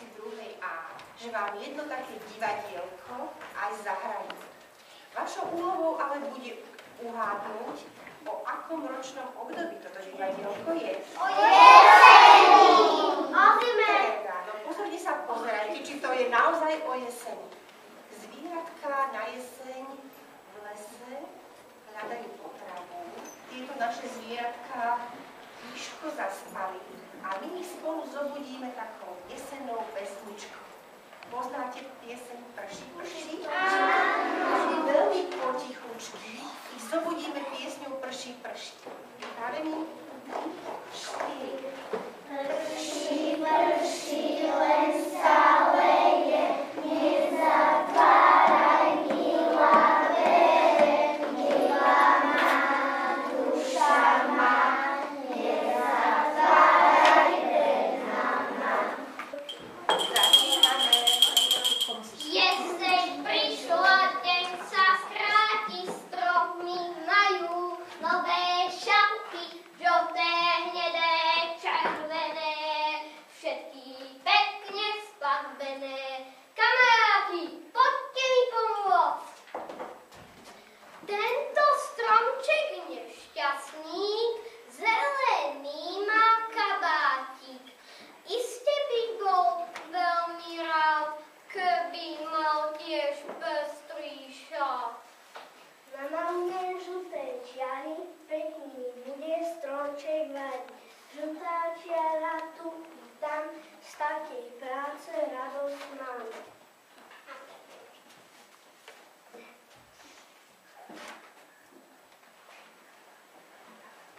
asi v 2. A, že vám jedno také divadielko aj zahrajú. Vašou úlohou ale bude uhádnuť, o akom ročnom období toto divadielko je. O jeseni! O zime! No pozorne sa pozerajte, či to je naozaj o jeseni. Zvieratka na jeseň v lese hľadajú potravu. Tieto naše zvieratka tížko zaspali a my ich spolu zobudíme takou jesennou pesničkou. Poznáte pieseň Prší, prší? Áno. Veľmi potichučky ich zobudíme piesňou Prší, prší. Pripravení? 4. Prší, prší, len sa leje, nezatváraj, milá dvere, milá má duša má, nezatváraj, bedná má. Začíname. Jeseň prišla, deň sa skráti, stromy majú nové šapky, žlté, hnedé, červené, všetky pekne sfarbené. Kamaráti, poďte mi pomôcť. Tento stromček nešťastný, zelený má kabátik. Iste by bol veľmi rád, keby mal tiež pestrý šat. Na malé žlté čiary pekný bude stromček variť. Žltá čiara tu i tam, z takej práce radosť mám.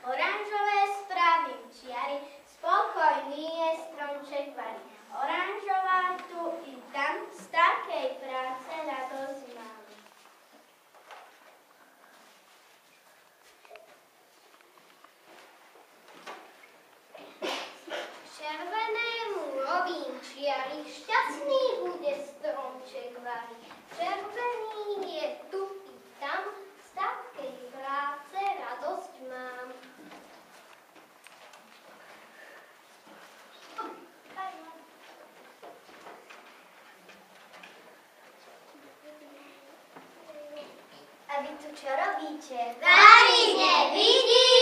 Oranžové spravím čiary, spokojný je stromček variť. Oranžová tu i tam, z takej práce radosť mám. Červenému robím čiary, šťastný bude stromček variť. Červený je tu i tam, z takej práce radosť mám. A vy tu čo robíte? Varíte, vidíte?